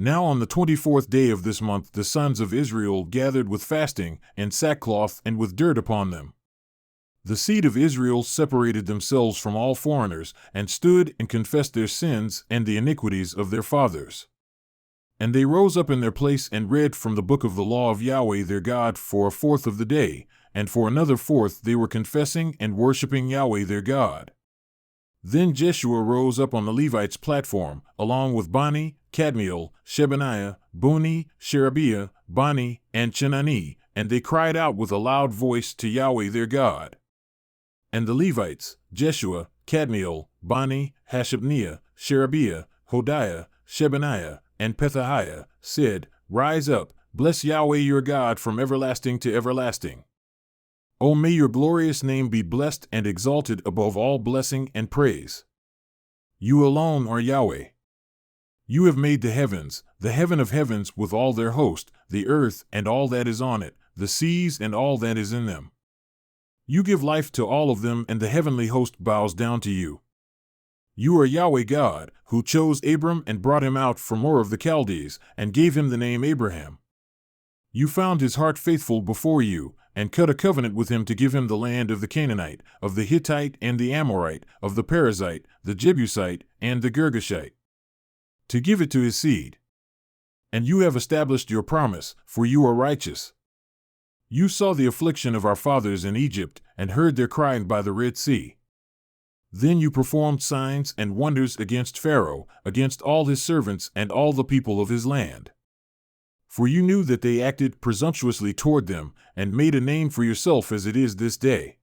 Now on the 24th day of this month the sons of Israel gathered with fasting, and sackcloth, and with dirt upon them. The seed of Israel separated themselves from all foreigners, and stood and confessed their sins and the iniquities of their fathers. And they rose up in their place and read from the book of the law of Yahweh their God for a fourth of the day, and for another fourth they were confessing and worshiping Yahweh their God. Then Jeshua rose up on the Levites' platform, along with Bani, Kadmiel, Shebaniah, Buni, Sherebiah, Bani, and Chenani, and they cried out with a loud voice to Yahweh their God. And the Levites, Jeshua, Kadmiel, Bani, Hashabniah, Sherebiah, Hodiah, Shebaniah, and Pethahiah, said, Rise up, bless Yahweh your God from everlasting to everlasting. O may your glorious name be blessed and exalted above all blessing and praise. You alone are Yahweh. You have made the heavens, the heaven of heavens with all their host, the earth and all that is on it, the seas and all that is in them. You give life to all of them, and the heavenly host bows down to you. You are Yahweh God, who chose Abram and brought him out from Ur of the Chaldees, and gave him the name Abraham. You found his heart faithful before you, and cut a covenant with him to give him the land of the Canaanite, of the Hittite and the Amorite, of the Perizzite, the Jebusite, and the Girgashite, to give it to his seed. And you have established your promise, for you are righteous. You saw the affliction of our fathers in Egypt, and heard their crying by the Red Sea. Then you performed signs and wonders against Pharaoh, against all his servants and all the people of his land. For you knew that they acted presumptuously toward them, and made a name for yourself as it is this day.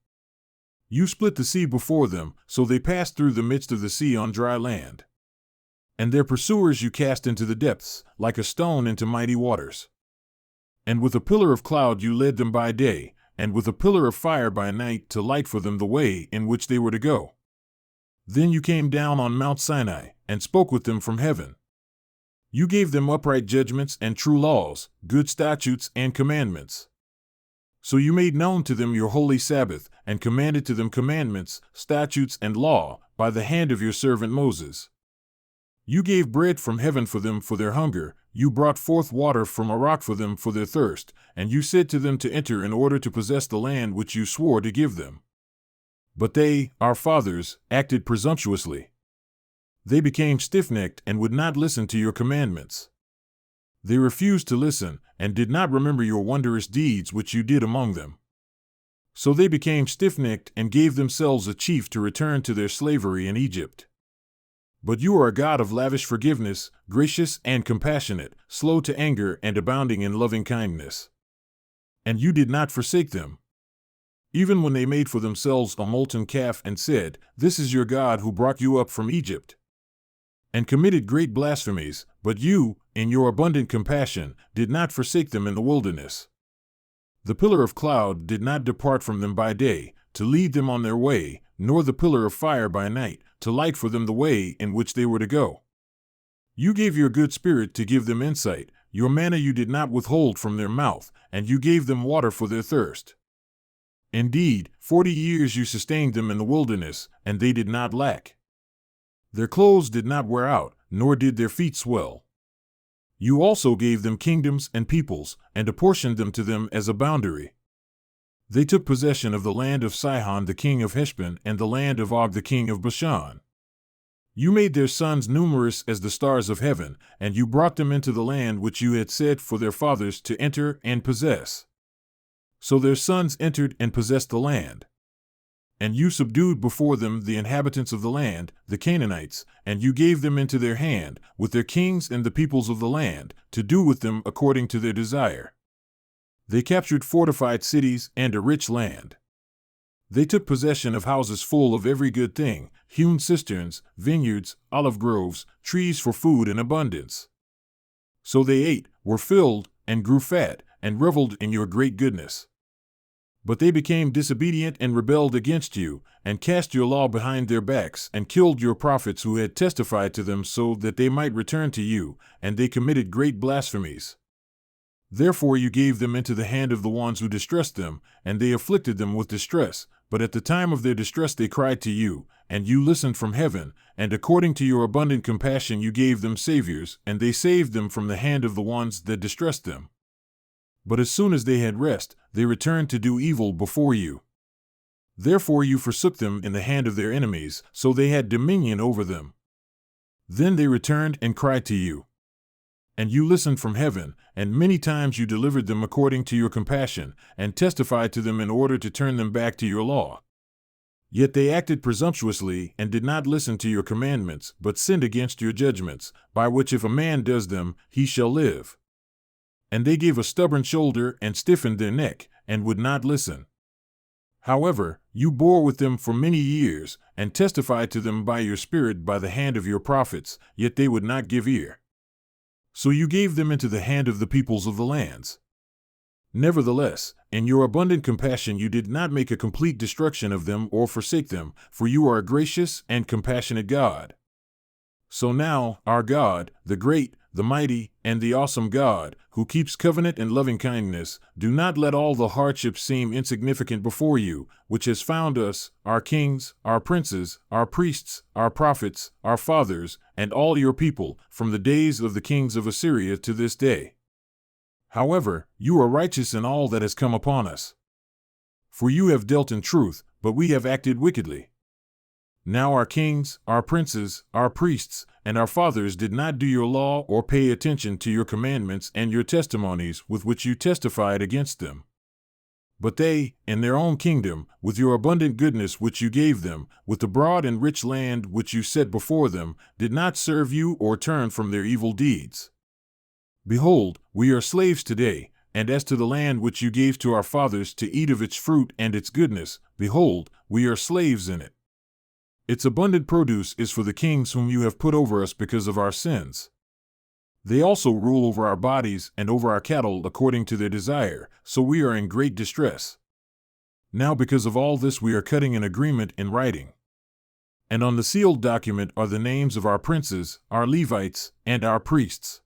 You split the sea before them, so they passed through the midst of the sea on dry land. And their pursuers you cast into the depths, like a stone into mighty waters. And with a pillar of cloud you led them by day, and with a pillar of fire by night to light for them the way in which they were to go. Then you came down on Mount Sinai, and spoke with them from heaven. You gave them upright judgments and true laws, good statutes and commandments. So you made known to them your holy Sabbath, and commanded to them commandments, statutes, and law, by the hand of your servant Moses. You gave bread from heaven for them for their hunger, you brought forth water from a rock for them for their thirst, and you said to them to enter in order to possess the land which you swore to give them. But they, our fathers, acted presumptuously. They became stiff-necked and would not listen to your commandments. They refused to listen, and did not remember your wondrous deeds which you did among them. So they became stiff-necked and gave themselves a chief to return to their slavery in Egypt. But you are a God of lavish forgiveness, gracious and compassionate, slow to anger and abounding in loving kindness. And you did not forsake them. Even when they made for themselves a molten calf and said, This is your God who brought you up from Egypt, and committed great blasphemies, but you, in your abundant compassion, did not forsake them in the wilderness. The pillar of cloud did not depart from them by day, to lead them on their way, nor the pillar of fire by night, to light for them the way in which they were to go. You gave your good spirit to give them insight, your manna you did not withhold from their mouth, and you gave them water for their thirst. Indeed, 40 years you sustained them in the wilderness, and they did not lack. Their clothes did not wear out, nor did their feet swell. You also gave them kingdoms and peoples, and apportioned them to them as a boundary. They took possession of the land of Sihon the king of Heshbon and the land of Og the king of Bashan. You made their sons numerous as the stars of heaven, and you brought them into the land which you had said for their fathers to enter and possess. So their sons entered and possessed the land. And you subdued before them the inhabitants of the land, the Canaanites, and you gave them into their hand, with their kings and the peoples of the land, to do with them according to their desire. They captured fortified cities and a rich land. They took possession of houses full of every good thing, hewn cisterns, vineyards, olive groves, trees for food in abundance. So they ate, were filled, and grew fat, and reveled in your great goodness. But they became disobedient and rebelled against you, and cast your law behind their backs, and killed your prophets who had testified to them so that they might return to you, and they committed great blasphemies. Therefore you gave them into the hand of the ones who distressed them, and they afflicted them with distress, but at the time of their distress they cried to you, and you listened from heaven, and according to your abundant compassion you gave them saviors, and they saved them from the hand of the ones that distressed them. But as soon as they had rest, they returned to do evil before you. Therefore you forsook them in the hand of their enemies, so they had dominion over them. Then they returned and cried to you. And you listened from heaven, and many times you delivered them according to your compassion, and testified to them in order to turn them back to your law. Yet they acted presumptuously, and did not listen to your commandments, but sinned against your judgments, by which if a man does them, he shall live. And they gave a stubborn shoulder, and stiffened their neck, and would not listen. However, you bore with them for many years, and testified to them by your Spirit by the hand of your prophets, yet they would not give ear. So you gave them into the hand of the peoples of the lands. Nevertheless, in your abundant compassion you did not make a complete destruction of them or forsake them, for you are a gracious and compassionate God. So now, our God, the great, the mighty, and the awesome God, who keeps covenant and loving kindness, do not let all the hardships seem insignificant before you, which has found us, our kings, our princes, our priests, our prophets, our fathers, and all your people, from the days of the kings of Assyria to this day. However, you are righteous in all that has come upon us. For you have dealt in truth, but we have acted wickedly. Now our kings, our princes, our priests, and our fathers did not do your law or pay attention to your commandments and your testimonies with which you testified against them. But they, in their own kingdom, with your abundant goodness which you gave them, with the broad and rich land which you set before them, did not serve you or turn from their evil deeds. Behold, we are slaves today, and as to the land which you gave to our fathers to eat of its fruit and its goodness, behold, we are slaves in it. Its abundant produce is for the kings whom you have put over us because of our sins. They also rule over our bodies and over our cattle according to their desire, so we are in great distress. Now because of all this we are cutting an agreement in writing. And on the sealed document are the names of our princes, our Levites, and our priests.